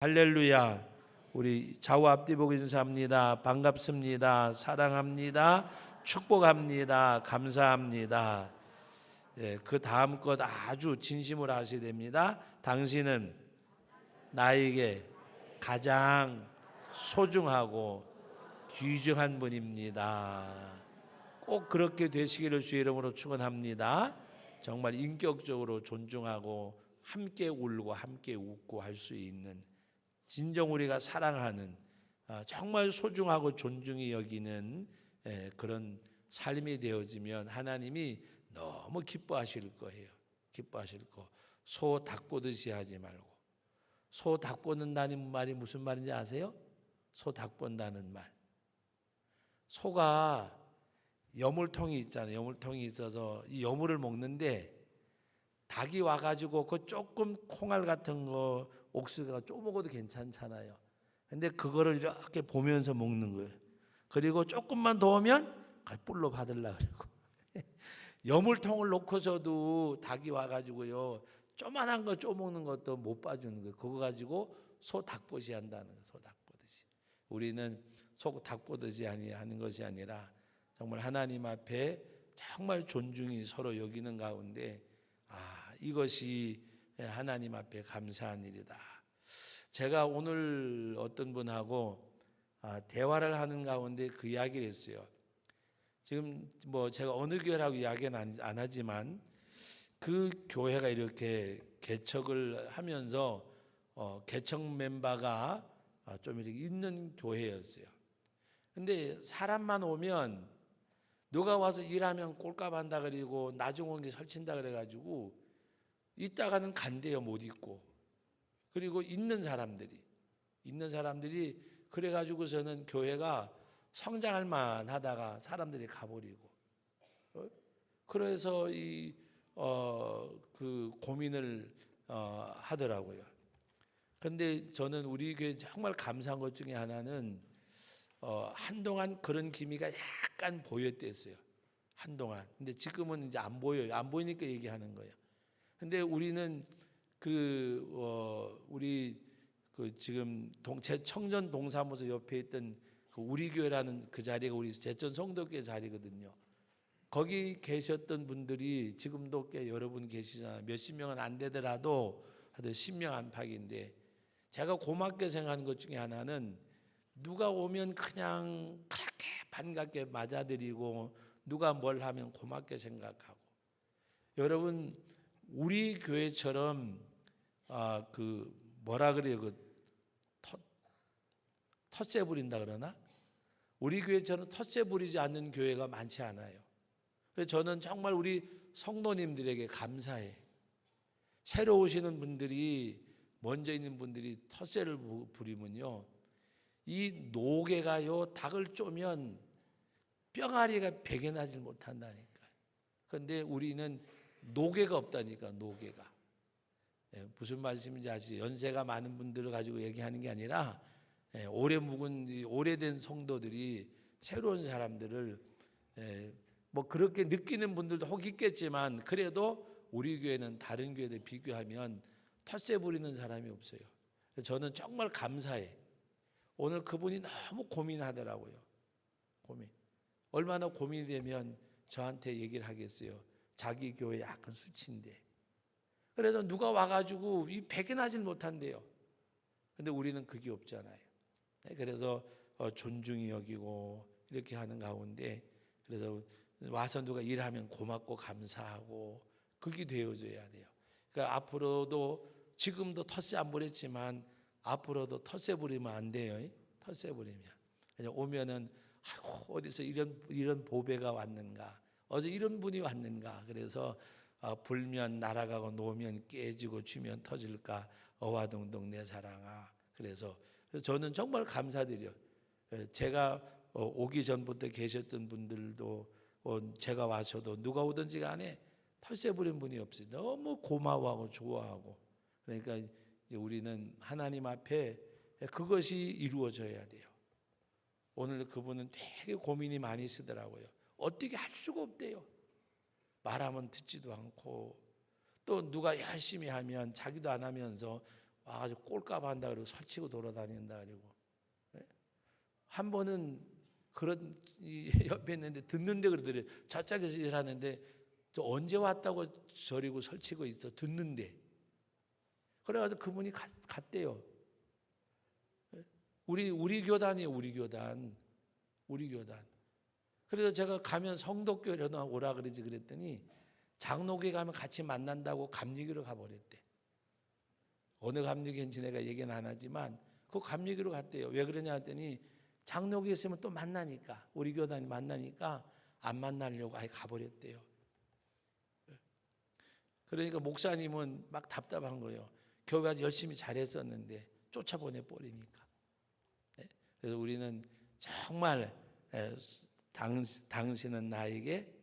할렐루야. 우리 좌우 앞뒤 보기 인사합니다. 반갑습니다. 사랑합니다. 축복합니다. 감사합니다. 그 다음 것 아주 진심으로 하셔야 됩니다. 당신은 나에게 가장 소중하고 귀중한 분입니다. 꼭 그렇게 되시기를 주의 이름으로 축원합니다. 정말 인격적으로 존중하고 함께 울고 함께 웃고 할 수 있는, 진정 우리가 사랑하는, 정말 소중하고 존중히 여기는 그런 삶이 되어지면 하나님이 너무 기뻐하실 거예요. 기뻐하실 거. 소 닭보듯이 하지 말고. 소 닭보는다는 말이 무슨 말인지 아세요? 소 닭본다는 말. 소가 여물통이 있잖아요. 여물통이 있어서 이 여물을 먹는데 닭이 와가지고 그 조금 콩알 같은 거 옥수수가 좀 먹어도 괜찮잖아요. 근데 그거를 이렇게 보면서 먹는 거예요. 그리고 조금만 더 오면 뿔로 받으려고 그러고 여물통을 놓고서도 닭이 와가지고요 조만한 거 쪼먹는 것도 못 봐주는 거예요. 그거 가지고 소 닭보듯이 한다는 거예요. 소 닭보듯이. 우리는 소 닭보듯이 하는 것이 아니라 정말 하나님 앞에 정말 존중이 서로 여기는 가운데 이것이 하나님 앞에 감사한 일이다. 제가 오늘 어떤 분하고 대화를 하는 가운데 그 이야기를 했어요. 지금 뭐 제가 어느 교회라고 이야기는 안 하지만 그 교회가 이렇게 개척을 하면서 개척 멤버가 좀 이렇게 있는 교회였어요. 근데 사람만 오면 누가 와서 일하면 꼴값 한다 그리고 나중 온 게 설친다 그래가지고 있다가는 간대요. 못 있고. 그리고 있는 사람들이 그래가지고서는 교회가 성장할 만하다가 사람들이 가버리고, 그래서 그 고민을 하더라고요. 그런데 저는 우리 교회 정말 감사한 것 중에 하나는 한동안 그런 기미가 약간 보였댔어요. 한동안. 근데 지금은 이제 안 보여요. 안 보이니까 얘기하는 거예요. 근데 우리는 우리 지금 청전 동사무소 옆에 있던 그 우리 교회라는 그 자리가 우리 제천 성도교회 자리거든요. 거기 계셨던 분들이 지금도 꽤 여러분 계시잖아요. 몇십 명은 안 되더라도 하여튼 10명 안팎인데, 제가 고맙게 생각하는 것 중에 하나는 누가 오면 그냥 그렇게 반갑게 맞아들이고 누가 뭘 하면 고맙게 생각하고. 여러분 우리 교회처럼 그 뭐라 그래요? 그 텃세 부린다 그러나? 우리 교회처럼 텃세 부리지 않는 교회가 많지 않아요. 그래서 저는 정말 우리 성도님들에게 감사해. 새로 오시는 분들이, 먼저 있는 분들이 텃세를 부리면요, 이 노개가요 닭을 쪼면 뿅아리가 베개 나질 못한다니까. 그런데 우리는 노개가 없다니까. 노개가. 무슨 말씀인지 아시죠? 연세가 많은 분들을 가지고 얘기하는 게 아니라 오래 묵은 오래된 성도들이 새로운 사람들을 뭐 그렇게 느끼는 분들도 혹 있겠지만, 그래도 우리 교회는 다른 교회들 비교하면 텃세 부리는 사람이 없어요. 저는 정말 감사해. 오늘 그분이 너무 고민하더라고요. 얼마나 고민이 되면 저한테 얘기를 하겠어요. 자기 교회 약간 수치인데. 그래서 누가 와가지고 이 배견하지 못한대요. 근데 우리는 그게 없잖아요. 그래서 존중이 여기고 이렇게 하는 가운데, 그래서 와서 누가 일하면 고맙고 감사하고 그게 되어져야 돼요. 그러니까 앞으로도, 지금도 텃세 안 부렸지만 앞으로도 텃세 부리면 안 돼요. 텃세 부리면 오면은 어디서 이런 보배가 왔는가, 어제 이런 분이 왔는가. 그래서 불면 날아가고 놓으면 깨지고 쥐면 터질까 어와동동 내 사랑아. 그래서 저는 정말 감사드려요. 제가 오기 전부터 계셨던 분들도 제가 와서도 누가 오든지 간에 털세 부린 분이 없어요. 너무 고마워하고 좋아하고. 그러니까 이제 우리는 하나님 앞에 그것이 이루어져야 돼요. 오늘 그분은 되게 고민이 많이 쓰더라고요. 어떻게 할 수가 없대요. 말하면 듣지도 않고, 또 누가 열심히 하면 자기도 안 하면서 아주 꼴값 한다 그러고 설치고 돌아다닌다 그러고. 한 번은 그런 옆에 있는데 듣는데 그러더래요. 저짝에서 일하는데 저 언제 왔다고 저리고 설치고 있어 듣는데. 그래가지고 그분이 갔대요. 우리 교단이에요. 우리 교단. 그래서 제가 가면 성덕교회나 오라 그러지 그랬더니 장로교회 가면 같이 만난다고 감리교로 가버렸대. 어느 감리교인지 내가 얘기는 안 하지만 그 감리교로 갔대요. 왜 그러냐 했더니 장로교에 있으면 또 만나니까 우리 교단이 만나니까 안 만나려고 아예 가버렸대요. 그러니까 목사님은 막 답답한 거예요. 교회 아주 열심히 잘했었는데 쫓아보내 버리니까. 그래서 우리는 정말 당신은 나에게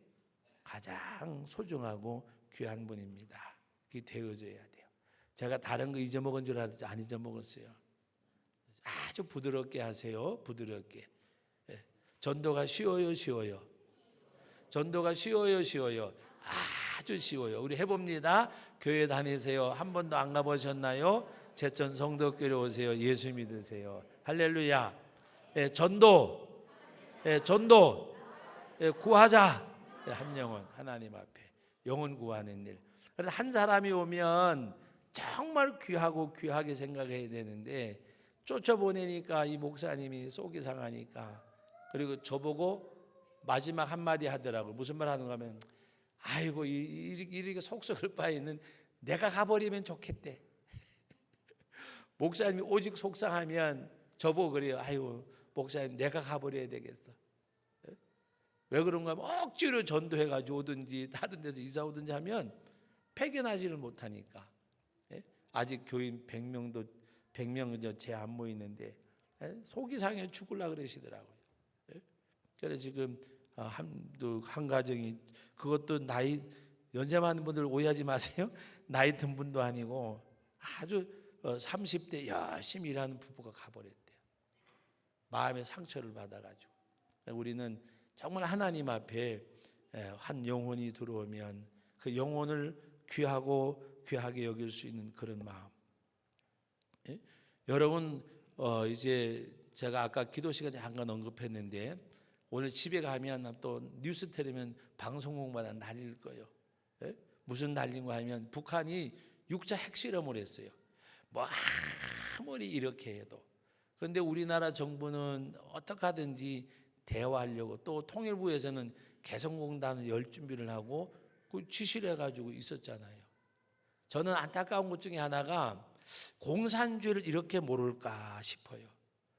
가장 소중하고 귀한 분입니다. 그게 되어져야 돼요. 제가 다른 거 잊어먹은 줄 알았지 안 잊어먹었어요. 아주 부드럽게 하세요. 부드럽게. 전도가 쉬워요. 전도가 쉬워요. 아주 쉬워요. 우리 해봅니다. 교회 다니세요. 한 번도 안 가보셨나요? 제천 성덕교회 오세요. 예수 믿으세요. 할렐루야. 전도. 구하자. 한 영혼 하나님 앞에 영혼 구하는 일. 그래서 한 사람이 오면 정말 귀하게 생각해야 되는데 쫓아보내니까 이 목사님이 속이 상하니까 그리고 저보고 마지막 한마디 하더라고요. 무슨 말 하는가 하면 아이고 이렇게 속 썩을 바에는 내가 가버리면 좋겠대. 목사님이 오직 속상하면 저보고 그래요. 아이고 목사님 내가 가버려야 되겠어. 왜 그런가 하면 억지로 전도해가지고 오든지 다른 데서 이사 오든지 하면 폐견하지를 못하니까. 아직 교인 100명 제 안 모이는데 속이 상해 죽으려고 그러시더라고요. 그래서 지금 한 가정이 그것도 나이 연세 많은 분들 오해하지 마세요. 나이 든 분도 아니고 아주 30대 열심히 일하는 부부가 가버렸대요. 마음의 상처를 받아가지고. 우리는 정말 하나님 앞에 한 영혼이 들어오면 그 영혼을 귀하게 여길 수 있는 그런 마음. 여러분 이제 제가 아까 기도 시간에 잠깐 언급했는데 오늘 집에 가면 또 뉴스 틀으면 방송국마다 난리일 거예요. 무슨 난리인가 하면 북한이 6차 핵실험을 했어요. 뭐 아무리 이렇게 해도. 그런데 우리나라 정부는 어떻게 하든지 대화하려고 또 통일부에서는 개성공단을 열 준비를 하고 그 지시를 해가지고 있었잖아요. 저는 안타까운 것 중에 하나가 공산주의를 이렇게 모를까 싶어요.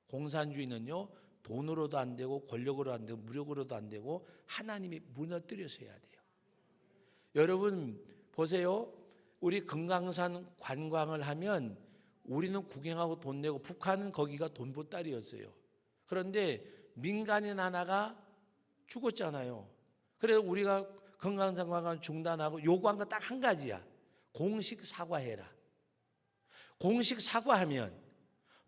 공산주의는요 돈으로도 안 되고 권력으로도 안 되고 무력으로도 안 되고 하나님이 무너뜨려서야 돼요. 여러분 보세요. 우리 금강산 관광을 하면 우리는 구경하고 돈 내고 북한은 거기가 돈보따리였어요. 그런데 민간인 하나가 죽었잖아요. 그래서 우리가 금강산 관광을 중단하고 요구한 거 딱 한 가지야. 공식 사과해라. 공식 사과하면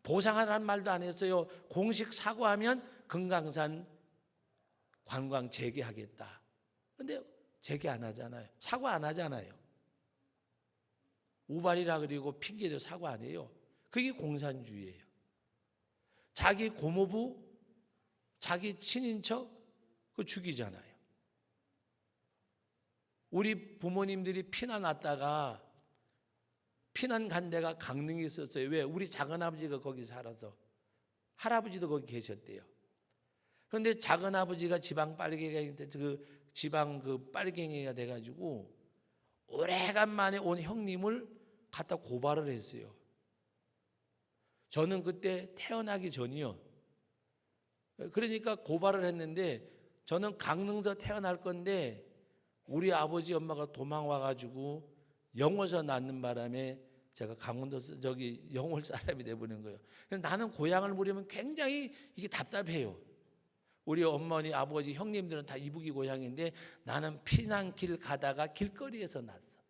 보상하라는 말도 안 했어요. 공식 사과하면 금강산 관광 재개하겠다. 근데 재개 안 하잖아요. 사과 안 하잖아요. 우발이라 그리고 핑계대고 사과 안 해요. 그게 공산주의예요. 자기 고모부, 자기 친인척 그 죽이잖아요. 우리 부모님들이 피난 왔다가 피난 간 데가 강릉에 있었어요. 왜? 우리 작은아버지가 거기 살아서. 할아버지도 거기 계셨대요. 그런데 작은아버지가 지방 빨갱이가 돼가지고 오래간만에 온 형님을 갖다 고발을 했어요. 저는 그때 태어나기 전이요. 그러니까 고발을 했는데 저는 강릉서 태어날 건데 우리 아버지 엄마가 도망와가지고 영월서 낳는 바람에 제가 강원도 영월 사람이 돼버린 거예요. 나는 고향을 모르면 굉장히 이게 답답해요. 우리 어머니, 아버지, 형님들은 다 이북이 고향인데 나는 피난길 가다가 길거리에서 났어.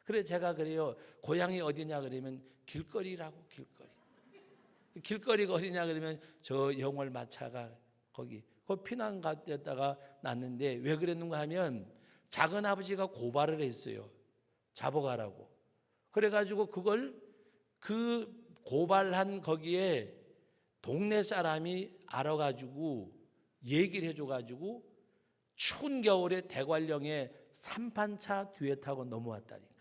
그래서 제가 그래요. 고향이 어디냐 그러면 길거리라고 길거리. 길거리가 어디냐 그러면 저 영월 마차가 거기 피난 갔다가 났는데 왜 그랬는가 하면 작은아버지가 고발을 했어요. 잡아가라고. 그래가지고 그걸 그 고발한 거기에 동네 사람이 알아가지고 얘기를 해줘가지고 추운 겨울에 대관령에 3판차 뒤에 타고 넘어왔다니까.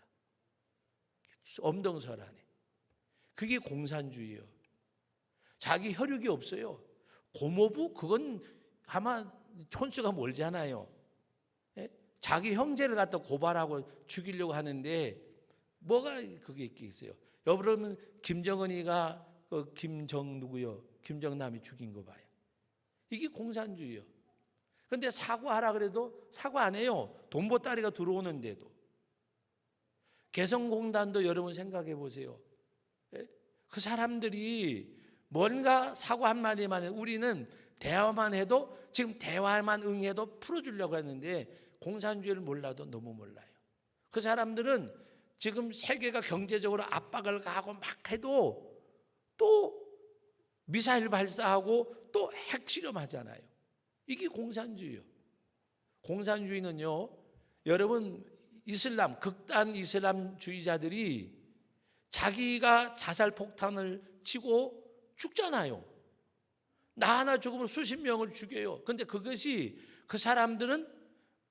엄동설안에. 그게 공산주의예요. 자기 혈육이 없어요. 고모부 그건 아마 촌수가 멀잖아요. 예? 자기 형제를 갖다 고발하고 죽이려고 하는데 뭐가 그게 있겠어요. 여러분 김정은이가 그 김정누구요? 김정남이 죽인 거 봐요. 이게 공산주의예요. 근데 사과하라 그래도 사과 안 해요. 돈보따리가 들어오는데도. 개성공단도 여러분 생각해 보세요. 예? 그 사람들이 뭔가 사과 한마디만 해도 우리는 대화만 해도 지금 대화만 응해도 풀어주려고 했는데 공산주의를 몰라도 너무 몰라요. 그 사람들은 지금 세계가 경제적으로 압박을 가하고 막 해도 또 미사일 발사하고 또 핵실험하잖아요. 이게 공산주의예요. 공산주의는요, 여러분 이슬람, 극단 이슬람주의자들이 자기가 자살 폭탄을 치고 죽잖아요. 나 하나 죽으면 수십 명을 죽여요. 근데 그것이 그 사람들은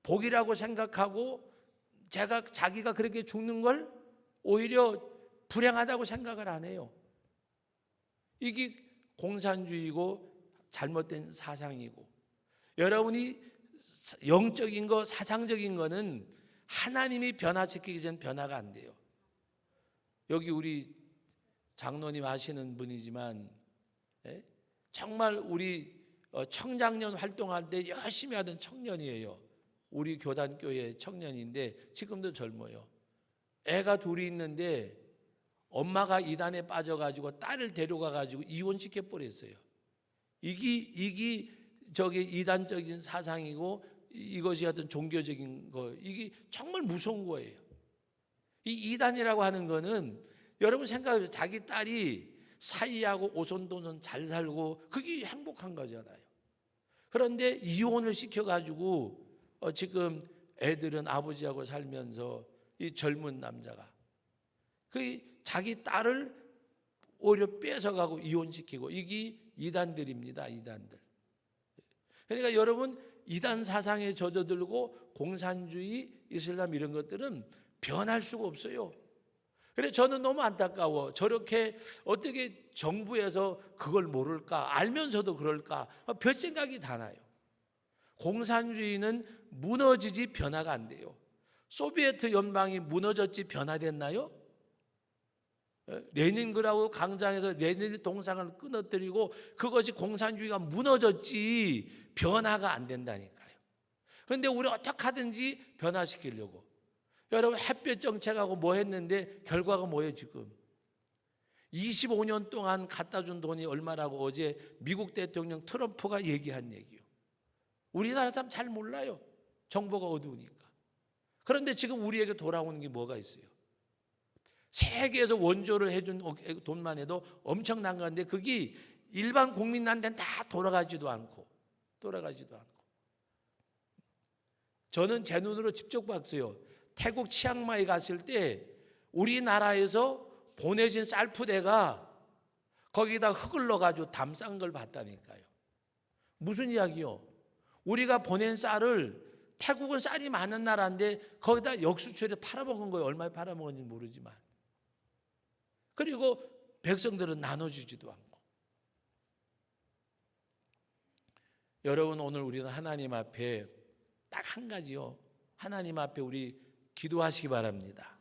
복이라고 생각하고 자기가 그렇게 죽는 걸 오히려 불행하다고 생각을 안 해요. 이게 공산주의고 잘못된 사상이고, 여러분이 영적인 거, 사상적인 거는 하나님이 변화시키기 전 변화가 안 돼요. 여기 우리 장로님 아시는 분이지만 정말 우리 청장년 활동할 때 열심히 하던 청년이에요. 우리 교단교회 청년인데 지금도 젊어요. 애가 둘이 있는데 엄마가 이단에 빠져가지고 딸을 데려가가지고 이혼시켜 버렸어요. 이게 저기 이단적인 사상이고 이것이 어떤 종교적인 거, 이게 정말 무서운 거예요. 이 이단이라고 하는 거는 여러분 생각해보세요. 자기 딸이 사이하고 오손도손 잘 살고 그게 행복한 거잖아요. 그런데 이혼을 시켜가지고 지금 애들은 아버지하고 살면서 이 젊은 남자가 그 자기 딸을 오히려 뺏어가고 이혼시키고, 이게 이단들입니다. 이단들. 그러니까 여러분 이단 사상에 젖어들고 공산주의, 이슬람 이런 것들은 변할 수가 없어요. 그래서 저는 너무 안타까워. 저렇게 어떻게 정부에서 그걸 모를까? 알면서도 그럴까? 별 생각이 다 나요. 공산주의는 무너지지 변화가 안 돼요. 소비에트 연방이 무너졌지 변화됐나요? 레닌그라드 광장에서 레닌 동상을 끊어뜨리고 그것이 공산주의가 무너졌지 변화가 안 된다니까요. 그런데 우리 어떻게 하든지 변화시키려고. 여러분 햇볕 정책하고 뭐 했는데 결과가 뭐예요 지금? 25년 동안 갖다 준 돈이 얼마라고 어제 미국 대통령 트럼프가 얘기한 얘기요. 우리나라 사람 잘 몰라요. 정보가 어두우니까. 그런데 지금 우리에게 돌아오는 게 뭐가 있어요? 세계에서 원조를 해준 돈만 해도 엄청난 건데 그게 일반 국민한테는 다 돌아가지도 않고. 저는 제 눈으로 직접 봤어요. 태국 치앙마이 갔을 때 우리나라에서 보내진 쌀푸대가 거기다 흙을 넣어가지고 담 싼 걸 봤다니까요. 무슨 이야기요? 우리가 보낸 쌀을, 태국은 쌀이 많은 나라인데 거기다 역수출해서 팔아먹은 거예요. 얼마에 팔아먹은지 모르지만. 그리고 백성들은 나눠주지도 않고. 여러분 오늘 우리는 하나님 앞에 딱 한 가지요. 하나님 앞에 우리 기도하시기 바랍니다.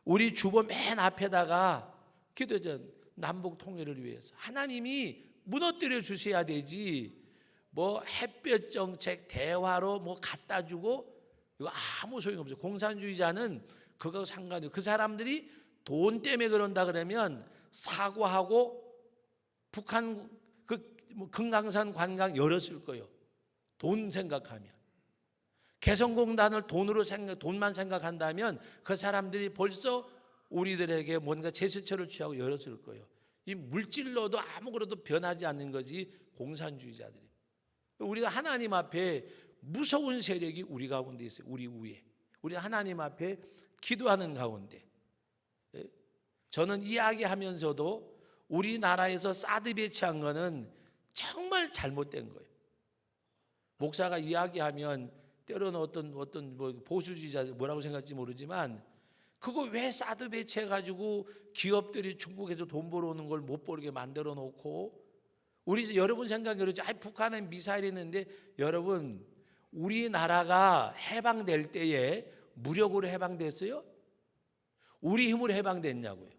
우리 주보 맨 앞에다가 기도전 남북 통일을 위해서 하나님이 무너뜨려 주셔야 되지, 뭐 햇볕 정책 대화로 뭐 갖다 주고 이거 아무 소용이 없어요. 공산주의자는 그거 상관이 없어요. 그 사람들이 돈 때문에 그런다 그러면 사과하고 북한 뭐 금강산 관광 열었을 거예요. 돈 생각하면. 개성공단을 돈만 생각한다면 그 사람들이 벌써 우리들에게 뭔가 제스처를 취하고 열었을 거예요. 이 물질로도 아무것도 변하지 않는 거지 공산주의자들이. 우리가 하나님 앞에 무서운 세력이 우리 가운데 있어요. 우리 위에. 우리 하나님 앞에 기도하는 가운데 저는 이야기하면서도 우리나라에서 사드 배치한 거는 정말 잘못된 거예요. 목사가 이야기하면 때로는 어떤 보수주의자 뭐라고 생각할지 모르지만 그거 왜 사드 배치해가지고 기업들이 중국에서 돈 벌어오는 걸 못 벌게 만들어 놓고 우리 여러분 생각이 그러죠. 북한에 미사일이 있는데 여러분 우리나라가 해방될 때에 무력으로 해방됐어요? 우리 힘으로 해방됐냐고요.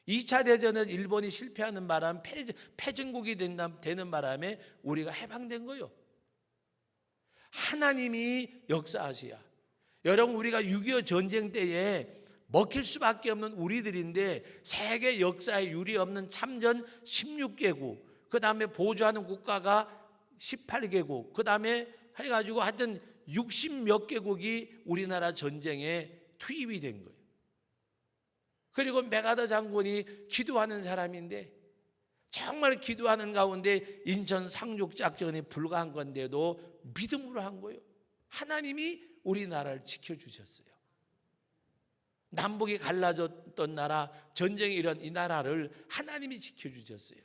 2차 대전은 일본이 실패하는 바람 패전국이 되는 바람에 우리가 해방된 거예요. 하나님이 역사하시야. 여러분 우리가 6.25 전쟁 때에 먹힐 수밖에 없는 우리들인데 세계 역사에 유례 없는 참전 16개국, 그 다음에 보조하는 국가가 18개국, 그 다음에 해가지고 하여튼 60몇 개국이 우리나라 전쟁에 투입이 된 거예요. 그리고 메가더 장군이 기도하는 사람인데 정말 기도하는 가운데 인천 상륙작전이 불가한 건데도 믿음으로 한 거예요. 하나님이 우리나라를 지켜주셨어요. 남북이 갈라졌던 나라, 전쟁이 일어난 이 나라를 하나님이 지켜주셨어요.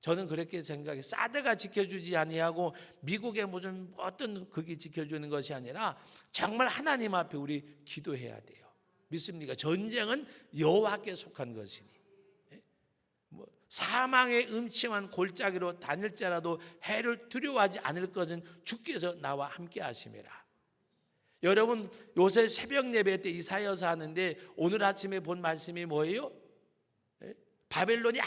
저는 그렇게 생각해요. 사드가 지켜주지 아니하고 미국의 무슨 어떤 그게 지켜주는 것이 아니라 정말 하나님 앞에 우리 기도해야 돼요. 믿습니까? 전쟁은 여호와께 속한 것이니 사망의 음침한 골짜기로 다닐지라도 해를 두려워하지 않을 것은 주께서 나와 함께 하심이라. 여러분 요새 새벽 예배 때 이사야서 하는데 오늘 아침에 본 말씀이 뭐예요? 바벨론이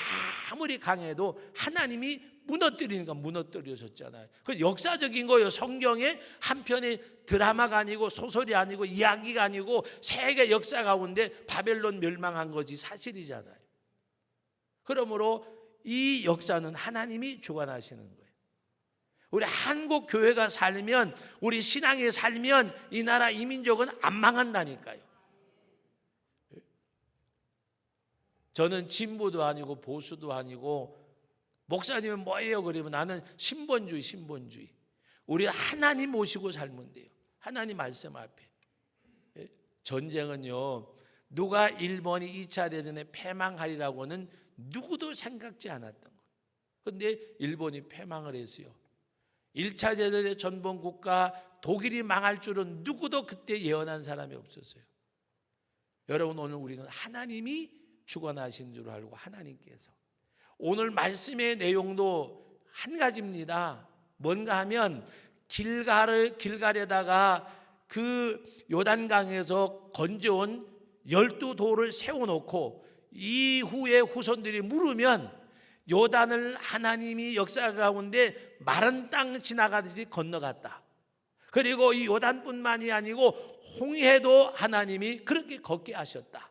아무리 강해도 하나님이 무너뜨리니까 무너뜨려졌잖아요. 그 역사적인 거예요. 성경의 한 편의 드라마가 아니고 소설이 아니고 이야기가 아니고 세계 역사 가운데 바벨론 멸망한 것이 사실이잖아요. 그러므로 이 역사는 하나님이 주관하시는 거예요. 우리 한국 교회가 살면, 우리 신앙이 살면 이 나라 이민족은 안 망한다니까요. 저는 진보도 아니고 보수도 아니고 목사님은 뭐예요? 그러면 나는 신본주의. 우리 하나님 모시고 살면 돼요. 하나님 말씀 앞에. 전쟁은요, 누가 일본이 2차 대전에 패망하리라고는 누구도 생각지 않았던 거예요. 그런데 일본이 패망을 했어요. 1차 대전의 전범국가 독일이 망할 줄은 누구도 그때 예언한 사람이 없었어요. 여러분 오늘 우리는 하나님이 주관하신 줄 알고 하나님께서 오늘 말씀의 내용도 한 가지입니다. 뭔가 하면 길갈에다가 그 요단강에서 건져온 12돌을 세워놓고 이후에 후손들이 물으면 요단을 하나님이 역사 가운데 마른 땅 지나가듯이 건너갔다. 그리고 이 요단뿐만이 아니고 홍해도 하나님이 그렇게 걷게 하셨다.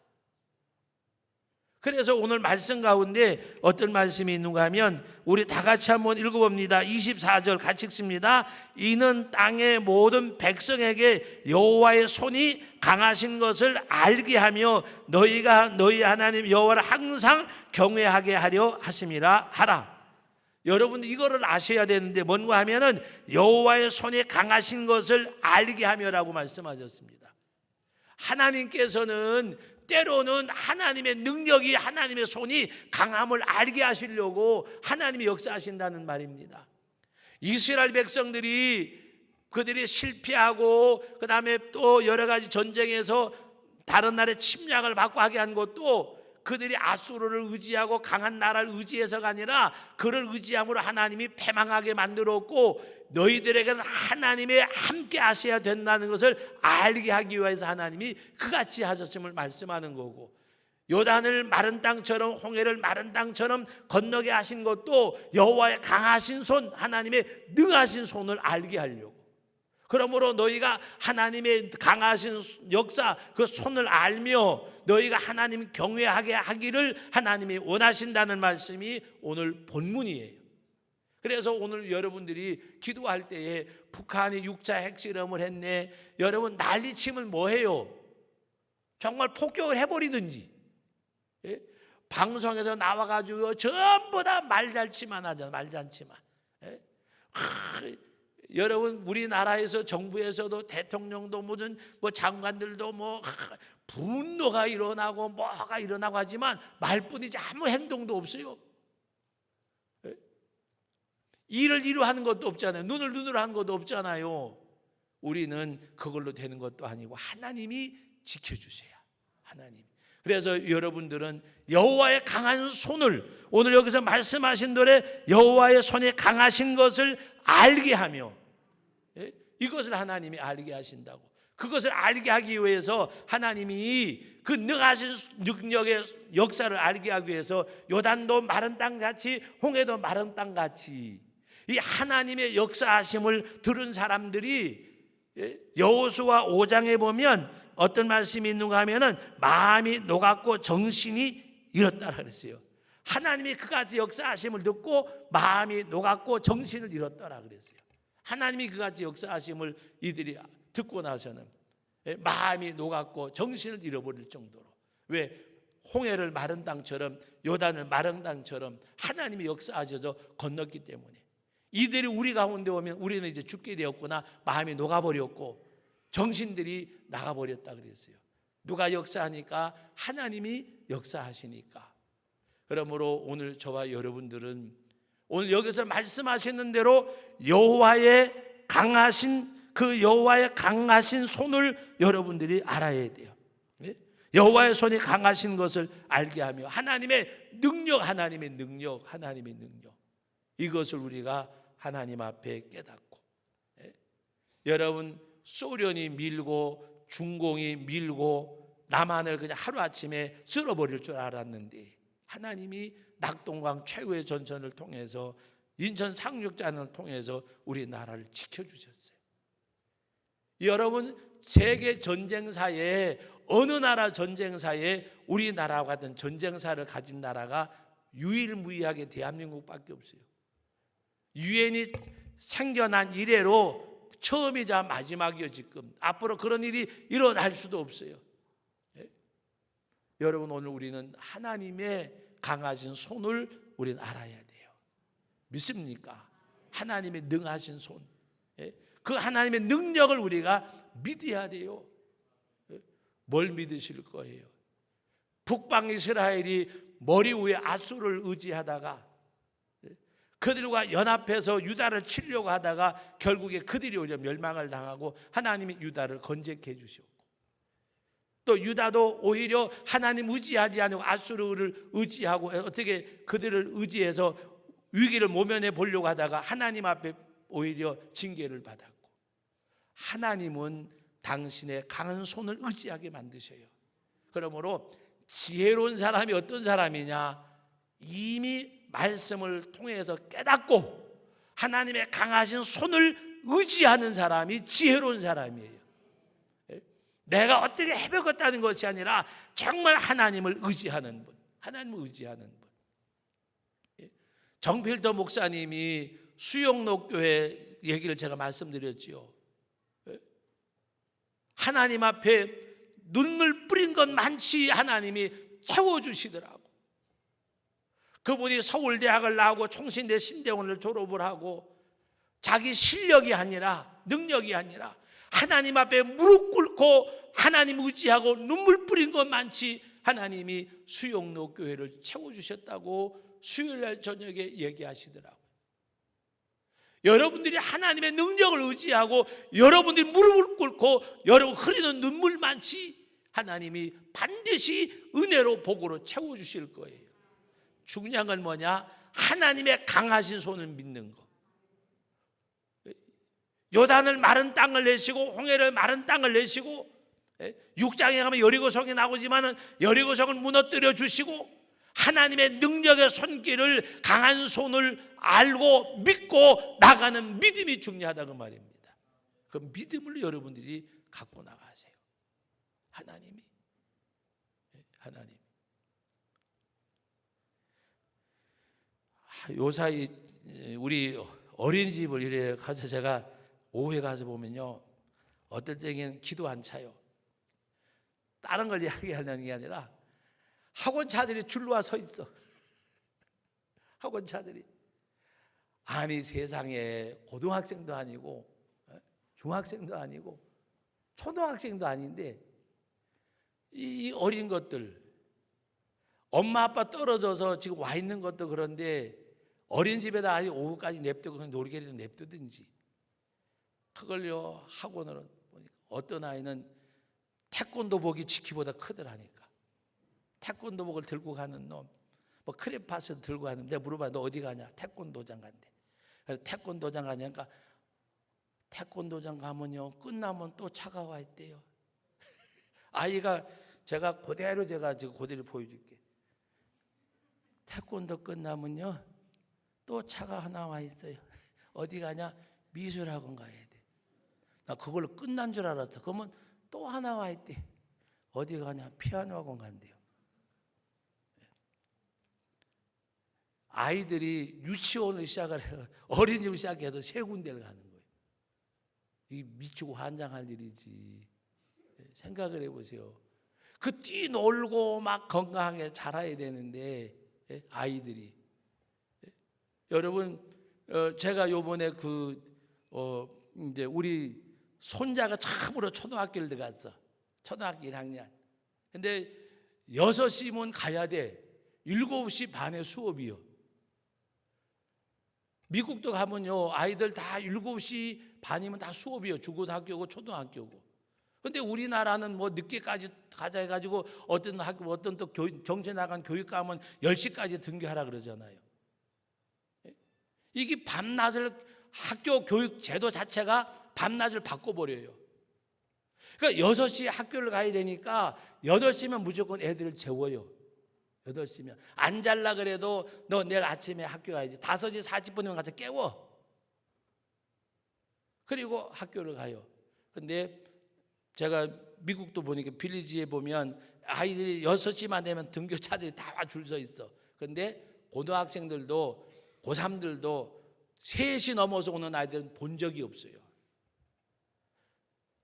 그래서 오늘 말씀 가운데 어떤 말씀이 있는가 하면 우리 다 같이 한번 읽어봅니다. 24절 같이 읽습니다. 이는 땅의 모든 백성에게 여호와의 손이 강하신 것을 알게 하며 너희가 너희 하나님 여호와를 항상 경외하게 하려 하심이라 하라. 여러분 이거를 아셔야 되는데 뭔가 하면은 여호와의 손이 강하신 것을 알게 하며라고 말씀하셨습니다. 하나님께서는 때로는 하나님의 능력이, 하나님의 손이 강함을 알게 하시려고 하나님이 역사하신다는 말입니다. 이스라엘 백성들이 그들이 실패하고 그 다음에 또 여러 가지 전쟁에서 다른 나라의 침략을 받고 하게 한 것도 그들이 아수르를 의지하고 강한 나라를 의지해서가 아니라 그를 의지함으로 하나님이 패망하게 만들었고 너희들에게는 하나님의 함께 하셔야 된다는 것을 알게 하기 위해서 하나님이 그같이 하셨음을 말씀하는 거고, 요단을 마른 땅처럼 홍해를 마른 땅처럼 건너게 하신 것도 여호와의 강하신 손, 하나님의 능하신 손을 알게 하려고. 그러므로 너희가 하나님의 강하신 역사 그 손을 알며 너희가 하나님 경외하게 하기를 하나님이 원하신다는 말씀이 오늘 본문이에요. 그래서 오늘 여러분들이 기도할 때에 북한이 6차 핵실험을 했네, 여러분 난리치면 뭐해요? 정말 폭격을 해버리든지, 예? 방송에서 나와가지고 전부 다 말잔치만 하잖아. 말잔치만. 예? 여러분 우리나라에서 정부에서도 대통령도 무슨 뭐 장관들도 뭐 분노가 일어나고 뭐가 일어나고 하지만 말뿐이지 아무 행동도 없어요. 일을 이루 하는 것도 없잖아요. 눈으로 하는 것도 없잖아요. 우리는 그걸로 되는 것도 아니고 하나님이 지켜주세요. 하나님. 그래서 여러분들은 여호와의 강한 손을, 오늘 여기서 말씀하신 대로 여호와의 손이 강하신 것을 알게 하며, 이것을 하나님이 알게 하신다고. 그것을 알게 하기 위해서 하나님이 그 능하신 능력의 역사를 알게 하기 위해서 요단도 마른 땅같이 홍해도 마른 땅같이 이 하나님의 역사하심을 들은 사람들이 여호수아 5장에 보면 어떤 말씀이 있는가 하면은 마음이 녹았고 정신이 잃었다라 그랬어요. 하나님이 그같이 역사하심을 듣고 마음이 녹았고 정신을 잃었다라 그랬어요. 하나님이 그같이 역사하심을 이들이 듣고 나서는 마음이 녹았고 정신을 잃어버릴 정도로, 왜 홍해를 마른 땅처럼 요단을 마른 땅처럼 하나님이 역사하셔서 건넜기 때문에 이들이 우리 가운데 오면 우리는 이제 죽게 되었구나, 마음이 녹아버렸고 정신들이 나가버렸다 그랬어요. 누가 역사하니까? 하나님이 역사하시니까. 그러므로 오늘 저와 여러분들은 오늘 여기서 말씀하시는 대로 여호와의 강하신 그 여호와의 강하신 손을 여러분들이 알아야 돼요. 여호와의 손이 강하신 것을 알게 하며 하나님의 능력, 하나님의 능력, 하나님의 능력, 이것을 우리가 하나님 앞에 깨닫고, 여러분 소련이 밀고 중공이 밀고 남한을 그냥 하루아침에 쓸어버릴 줄 알았는데 하나님이 낙동강 최후의 전선을 통해서 인천 상륙전을 통해서 우리나라를 지켜주셨어요. 여러분 세계 전쟁사에 어느 나라 전쟁사에 우리나라와 같은 전쟁사를 가진 나라가 유일무이하게 대한민국밖에 없어요. 유엔이 생겨난 이래로 처음이자 마지막이요. 지금 앞으로 그런 일이 일어날 수도 없어요. 여러분 오늘 우리는 하나님의 강하신 손을 우리는 알아야 돼요. 믿습니까? 하나님의 능하신 손, 그 하나님의 능력을 우리가 믿어야 돼요. 뭘 믿으실 거예요? 북방 이스라엘이 머리 위에 앗수를 의지하다가 그들과 연합해서 유다를 치려고 하다가 결국에 그들이 오히려 멸망을 당하고 하나님이 유다를 건재케 해주셨고, 또 유다도 오히려 하나님 의지하지 않고 앗수르를 의지하고 어떻게 그들을 의지해서 위기를 모면해 보려고 하다가 하나님 앞에 오히려 징계를 받았고, 하나님은 당신의 강한 손을 의지하게 만드셔요. 그러므로 지혜로운 사람이 어떤 사람이냐? 이미 말씀을 통해서 깨닫고 하나님의 강하신 손을 의지하는 사람이 지혜로운 사람이에요. 내가 어떻게 해보겠다는 것이 아니라 정말 하나님을 의지하는 분, 하나님을 의지하는 분. 정필도 목사님이 수영록 교회 얘기를 제가 말씀드렸지요. 하나님 앞에 눈물 뿌린 것 많지 하나님이 채워주시더라고. 그분이 서울대학을 나오고 총신대 신대원을 졸업을 하고 자기 실력이 아니라 능력이 아니라 하나님 앞에 무릎 꿇고 하나님 의지하고 눈물 뿌린 것 많지 하나님이 수영로 교회를 채워주셨다고 수요일날 저녁에 얘기하시더라고요. 여러분들이 하나님의 능력을 의지하고 여러분들이 무릎을 꿇고 여러분 흐리는 눈물 많지 하나님이 반드시 은혜로 복으로 채워주실 거예요. 중요한 건 뭐냐? 하나님의 강하신 손을 믿는 거. 요단을 마른 땅을 내시고 홍해를 마른 땅을 내시고 6장에 가면 여리고성이 나오지만 여리고성을 무너뜨려 주시고 하나님의 능력의 손길을 강한 손을 알고 믿고 나가는 믿음이 중요하다 그 말입니다. 그 믿음을 여러분들이 갖고 나가세요. 하나님 요사이 우리 어린이집을 이래 가서 제가 오후에 가서 보면요, 어떨 때는 기도 안 차요. 다른 걸 이야기하려는 게 아니라 학원 차들이 줄로 와 서 있어. 학원 차들이 아니 세상에 고등학생도 아니고 중학생도 아니고 초등학생도 아닌데 이 어린 것들, 엄마 아빠 떨어져서 지금 와 있는 것도 그런데 어린이집에다 아직 오후까지 냅두고 그냥 놀이개리도 냅두든지, 그걸요 학원으로 보니까 어떤 아이는 태권도복이 지키보다 크더라니까. 태권도복을 들고 가는 놈, 뭐 크레파스 들고 가는, 내가 물어봐, 너 어디 가냐? 태권도장 간대. 그래서 태권도장 가냐니까, 태권도장 가면요 끝나면 또 차가 와 있대요. 아이가, 제가 그대로 보여줄게. 태권도 끝나면요 또 차가 하나 와 있어요. 어디 가냐? 미술학원 가야 돼. 나 그걸로 끝난 줄 알았어. 그러면 또 하나 와 있대. 어디 가냐? 피아노 학원 간대요. 아이들이 유치원을 시작을 해요. 어린이집을 시작해서 세 군데를 가는 거예요. 이게 미치고 환장할 일이지. 생각을 해보세요. 그 뛰놀고 막 건강하게 자라야 되는데 아이들이, 여러분 제가 요번에 이제 우리 손자가 처음으로 초등학교를 들어갔어. 초등학교 1학년. 근데 6시면 가야 돼. 7시 반에 수업이요. 미국도 가면요 아이들 다 7시 반이면 다 수업이요. 중고등학교고 초등학교고. 근데 우리나라는 뭐 늦게까지 가자 해가지고 어떤 학교, 어떤 또 정시 나간 교육 가면 10시까지 등교하라 그러잖아요. 이게 밤낮을, 학교 교육 제도 자체가 밤낮을 바꿔버려요. 그러니까 6시에 학교를 가야 되니까 8시면 무조건 애들을 재워요. 8시면 안 잘라 그래도 너 내일 아침에 학교 가야지. 5시 40분이면 가서 깨워. 그리고 학교를 가요. 근데 제가 미국도 보니까 빌리지에 보면 아이들이 6시만 되면 등교차들이 다 줄 서 있어. 근데 고등학생들도 고3들도 3시 넘어서 오는 아이들은 본 적이 없어요.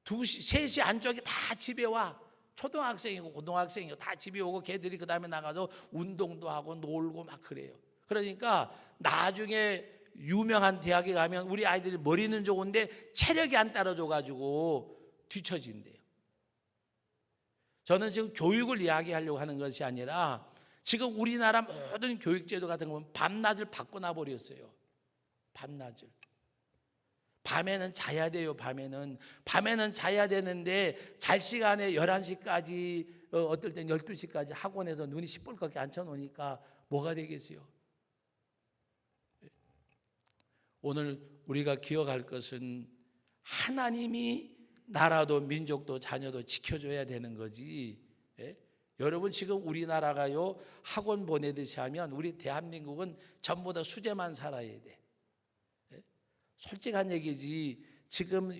2시, 3시 안쪽에 다 집에 와. 초등학생이고 고등학생이고 다 집에 오고 걔들이 그 다음에 나가서 운동도 하고 놀고 막 그래요. 그러니까 나중에 유명한 대학에 가면 우리 아이들이 머리는 좋은데 체력이 안 따라줘가지고 뒤처진대요. 저는 지금 교육을 이야기하려고 하는 것이 아니라 지금 우리나라 모든 교육제도 같은 거 보면 밤낮을 바꿔놔 버렸어요. 밤낮을. 밤에는 자야 돼요. 밤에는 자야 되는데 잘 시간에 11시까지 어떨 땐 12시까지 학원에서 눈이 시뻘겋게 앉혀놓으니까 뭐가 되겠어요? 오늘 우리가 기억할 것은 하나님이 나라도 민족도 자녀도 지켜줘야 되는 거지. 여러분 지금 우리나라가요 학원 보내듯이 하면 우리 대한민국은 전부 다 수재만 살아야 돼. 솔직한 얘기지. 지금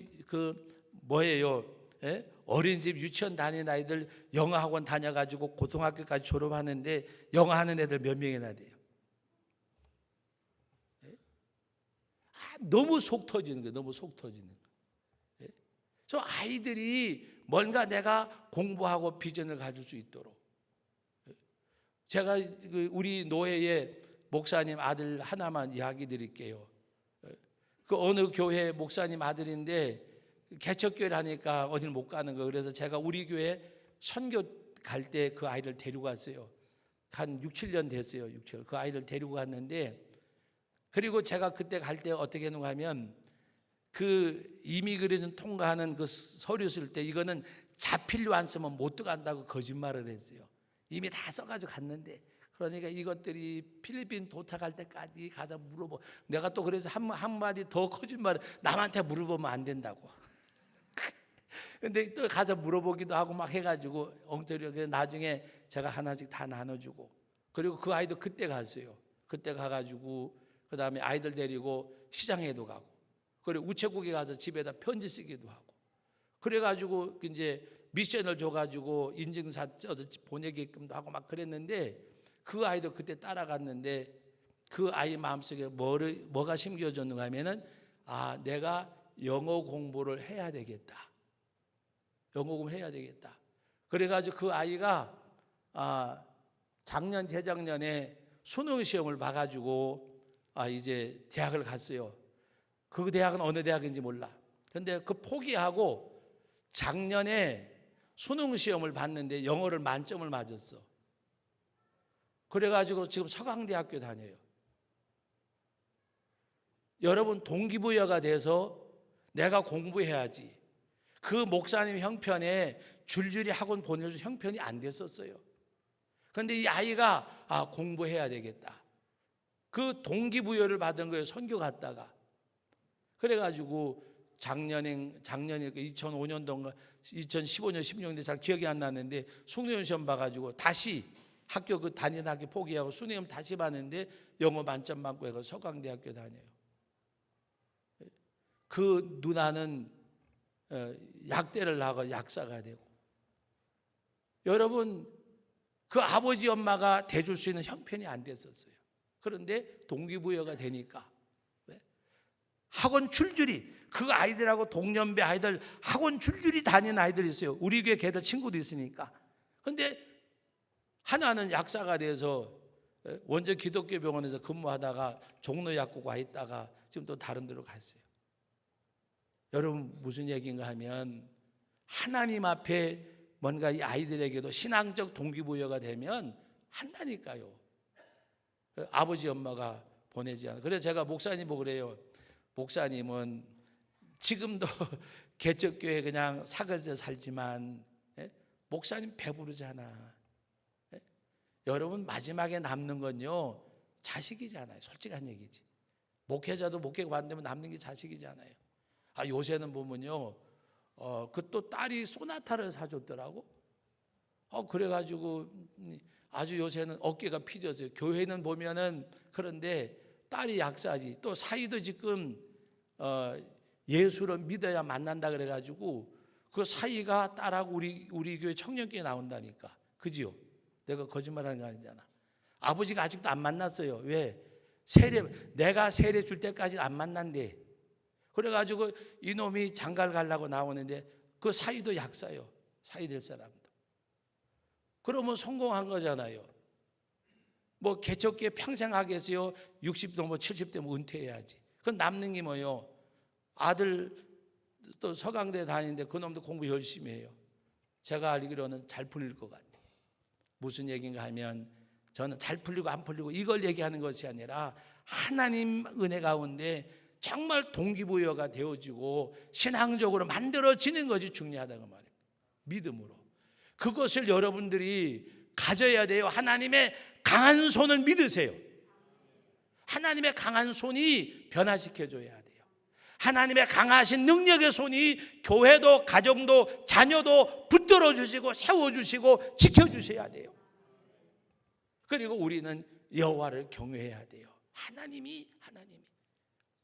어린이집 유치원 다니는 아이들 영어 학원 다녀가지고 고등학교까지 졸업하는데 영어 하는 애들 몇 명이나 돼요? 너무 속 터지는 거예요. 너무 속 터지는 거예요. 저 아이들이 뭔가 내가 공부하고 비전을 가질 수 있도록. 제가 우리 노예의 목사님 아들 하나만 이야기 드릴게요. 그 어느 교회 목사님 아들인데 개척교회를 하니까 어딜 못 가는 거. 그래서 제가 우리 교회 선교 갈 때 그 아이를 데리고 갔어요. 한 6, 7년 됐어요. 6, 7년. 그 아이를 데리고 갔는데, 그리고 제가 그때 갈 때 어떻게 했는가 하면 그 이미그레이션 통과하는 그 서류 쓸 때 이거는 자필로 안 쓰면 못 들어간다고 거짓말을 했어요. 이미 다 써가지고 갔는데, 그러니까 이것들이 필리핀 도착할 때까지 가서 물어보. 내가 또 그래서 한마디 더 거짓말을, 남한테 물어보면 안 된다고. 근데 또 가서 물어보기도 하고 막 해가지고 엉터리로. 나중에 제가 하나씩 다 나눠주고, 그리고 그 아이도 그때 갔어요. 그때 가가지고 그 다음에 아이들 데리고 시장에도 가고, 그리고 우체국에 가서 집에다 편지 쓰기도 하고, 그래가지고 이제 미션을 줘가지고 인증사 보내게끔도 하고 막 그랬는데, 그 아이도 그때 따라갔는데 그 아이 마음속에 뭐가 심겨졌는가 하면은, 내가 영어 공부를 해야 되겠다. 영어 공부를 해야 되겠다. 그래가지고 그 아이가 작년 재작년에 수능 시험을 봐가지고 이제 대학을 갔어요. 그 대학은 어느 대학인지 몰라. 근데 그 포기하고 작년에 수능 시험을 봤는데 영어를 만점을 맞았어. 그래가지고 지금 서강대학교 다녀요. 여러분, 동기부여가 돼서 내가 공부해야지. 그 목사님 형편에 줄줄이 학원 보내줘서 형편이 안 됐었어요. 그런데 이 아이가 공부해야 되겠다. 그 동기부여를 받은 거예요. 선교 갔다가. 그래가지고 작년에 2005년도인가 2015년 16년인데 잘 기억이 안 나는데 수능 시험 봐가지고 다시 학교 그 다니는 학교 포기하고 수능 시험 다시 봤는데 영어 만점 받고 해서 서강대학교 다녀요. 그 누나는 약대를 나가 약사가 되고. 여러분, 그 아버지 엄마가 대줄 수 있는 형편이 안 됐었어요. 그런데 동기부여가 되니까 학원 줄줄이, 그 아이들하고 동년배 아이들 학원 줄줄이 다니는 아이들이 있어요. 우리 교회 걔들 친구도 있으니까. 그런데 하나는 약사가 돼서 원전 기독교 병원에서 근무하다가 종로 약국 와 있다가 지금 또 다른 데로 갔어요. 여러분, 무슨 얘기인가 하면 하나님 앞에 뭔가 이 아이들에게도 신앙적 동기부여가 되면 한다니까요. 아버지 엄마가 보내지 않아. 그래서 제가 목사님 보고 그래요. 목사님은 지금도 개척교회 그냥 사거리에 살지만 목사님 배부르잖아. 여러분, 마지막에 남는 건요 자식이잖아요. 솔직한 얘기지. 목회자도 목회 관되면 남는 게 자식이잖아요. 요새는 보면요 그 또 딸이 소나타를 사줬더라고. 그래가지고 아주 요새는 어깨가 피졌어요. 교회는 보면은. 그런데 딸이 약사지. 또 사이도 지금 예수를 믿어야 만난다 그래가지고 그 사이가 딸하고 우리 교회 청년교회 나온다니까. 그지요? 내가 거짓말하는 거 아니잖아. 아버지가 아직도 안 만났어요. 왜? 내가 세례 줄 때까지 안 만난대. 그래가지고 이놈이 장가를 가려고 나오는데 그 사이도 약사요. 사이 될 사람도. 그러면 성공한 거잖아요. 뭐 개척교회 평생 하겠어요? 60 넘어 70 되면 은퇴해야지. 그럼 남는 게 뭐예요? 아들 또 서강대 다니는데 그놈도 공부 열심히 해요. 제가 알기로는 잘 풀릴 것 같아요. 무슨 얘기인가 하면 저는 잘 풀리고 안 풀리고 이걸 얘기하는 것이 아니라 하나님 은혜 가운데 정말 동기부여가 되어지고 신앙적으로 만들어지는 것이 중요하다고 말입니다. 믿음으로. 그것을 여러분들이 가져야 돼요. 하나님의 강한 손을 믿으세요. 하나님의 강한 손이 변화시켜줘야 돼요. 하나님의 강하신 능력의 손이 교회도 가정도 자녀도 붙들어 주시고 세워주시고 지켜주셔야 돼요. 그리고 우리는 여호와를 경외해야 돼요.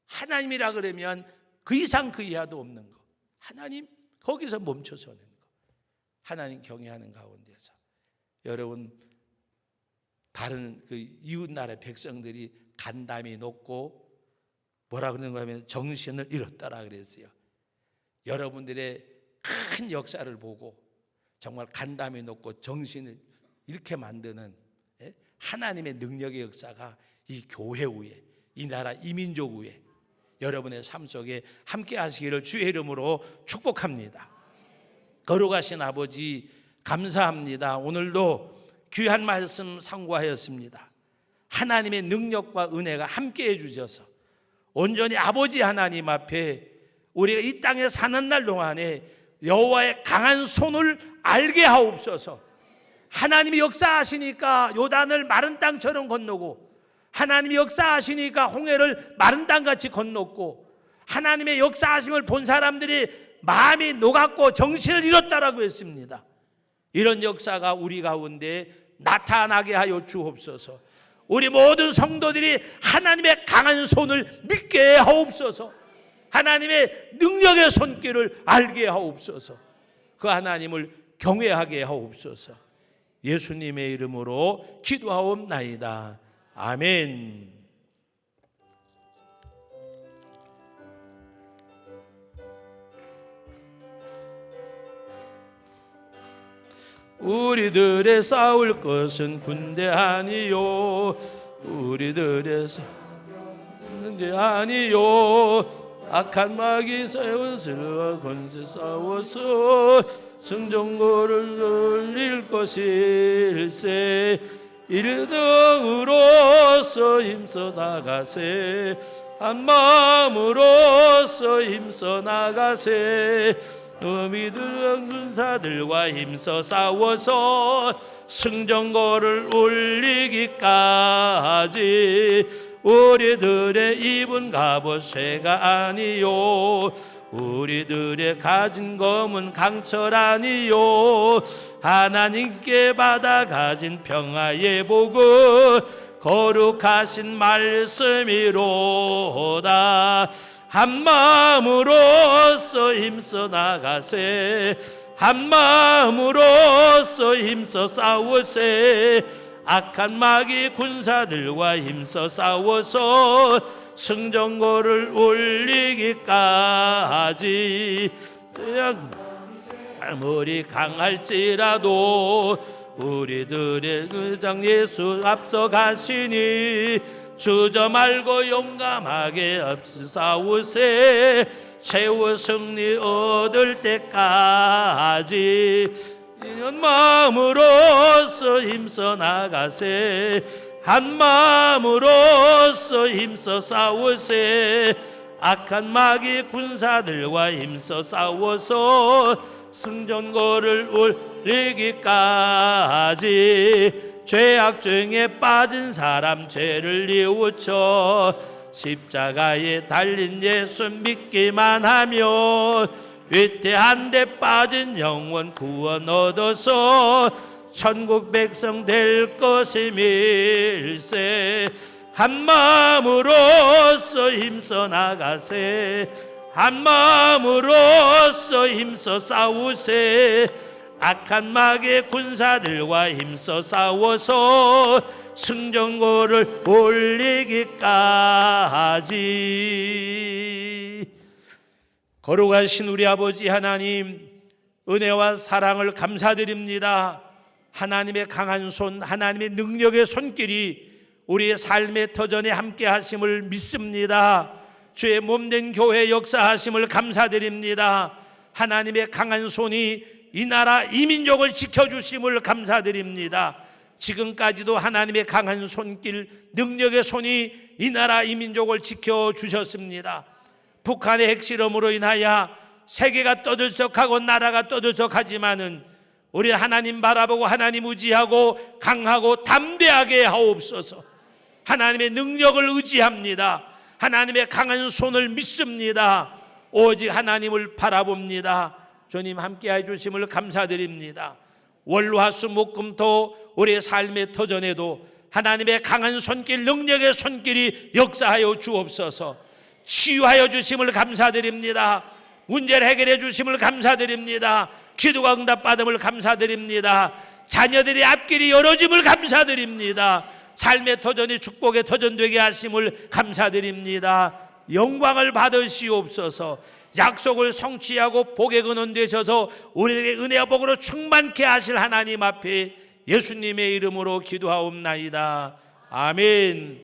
하나님이라 그러면 그 이상 그 이하도 없는 거. 하나님, 거기서 멈춰서는 거. 하나님 경외하는 가운데서 여러분, 다른 그 이웃 나라 백성들이 간담이 높고 뭐라 그러는가 하면 정신을 잃었다라 그랬어요. 여러분들의 큰 역사를 보고 정말 간담이 높고 정신을 이렇게 만드는 하나님의 능력의 역사가 이 교회 위에, 이 나라 이민족 위에 여러분의 삶 속에 함께 하시기를 주의 이름으로 축복합니다. 거룩하신 아버지, 감사합니다. 오늘도 귀한 말씀 상고하였습니다. 하나님의 능력과 은혜가 함께 해주셔서 온전히 아버지 하나님 앞에 우리가 이 땅에 사는 날 동안에 여호와의 강한 손을 알게 하옵소서. 하나님이 역사하시니까 요단을 마른 땅처럼 건너고, 하나님이 역사하시니까 홍해를 마른 땅같이 건넜고, 하나님의 역사하심을 본 사람들이 마음이 녹았고 정신을 잃었다라고 했습니다. 이런 역사가 우리 가운데 나타나게 하여 주옵소서. 우리 모든 성도들이 하나님의 강한 손을 믿게 하옵소서. 하나님의 능력의 손길을 알게 하옵소서. 그 하나님을 경외하게 하옵소서. 예수님의 이름으로 기도하옵나이다. 아멘. 우리들의 싸울 것은 군대 아니요, 우리들의 하는 게 아니요 악한 마귀 세운 슬와 권세 싸워서 승전거를 돌릴 것일세. 1등으로서 힘써 나가세. 한마음으로서 힘써 나가세. 너희들 군사들과 힘써 싸워서 승전거를 올리기까지. 우리들의 입은 갑옷 쇠가 아니요 우리들의 가진 검은 강철 아니요 하나님께 받아 가진 평화의 복은 거룩하신 말씀이로다. 한마음으로서 힘써 나가세. 한마음으로서 힘써 싸우세. 악한 마귀 군사들과 힘써 싸워서 승전거를 올리기까지. 아무리 강할지라도 우리들의 의장 예수 앞서 가시니 주저 말고 용감하게 앞서 싸우세. 최후 승리 얻을 때까지. 한 마음으로서 힘써 나가세. 한 마음으로서 힘써 싸우세. 악한 마귀 군사들과 힘써 싸워서 승전거를 올리기까지. 죄악 중에 빠진 사람 죄를 뉘우쳐 십자가에 달린 예수 믿기만 하면 위태한 데 빠진 영혼 구원 얻어서 천국 백성 될 것임일세. 한 마음으로서 힘써 나가세. 한 마음으로서 힘써 싸우세. 악한 마귀 군사들과 힘써 싸워서 승전거를 올리기까지. 거룩하신 우리 아버지 하나님, 은혜와 사랑을 감사드립니다. 하나님의 강한 손, 하나님의 능력의 손길이 우리의 삶의 터전에 함께 하심을 믿습니다. 주의 몸된 교회 역사하심을 감사드립니다. 하나님의 강한 손이 이 나라 이 민족을 지켜주심을 감사드립니다. 지금까지도 하나님의 강한 손길, 능력의 손이 이 나라 이 민족을 지켜주셨습니다. 북한의 핵실험으로 인하여 세계가 떠들썩하고 나라가 떠들썩하지만은 우리 하나님 바라보고 하나님 의지하고 강하고 담대하게 하옵소서. 하나님의 능력을 의지합니다. 하나님의 강한 손을 믿습니다. 오직 하나님을 바라봅니다. 주님 함께해 주심을 감사드립니다. 월화수목금토 우리의 삶의 터전에도 하나님의 강한 손길, 능력의 손길이 역사하여 주옵소서. 치유하여 주심을 감사드립니다. 문제를 해결해 주심을 감사드립니다. 기도가 응답받음을 감사드립니다. 자녀들의 앞길이 열어짐을 감사드립니다. 삶의 터전이 축복의 터전 되게 하심을 감사드립니다. 영광을 받으시옵소서. 약속을 성취하고 복의 근원 되셔서 우리에게 은혜와 복으로 충만케 하실 하나님 앞에 예수님의 이름으로 기도하옵나이다. 아멘.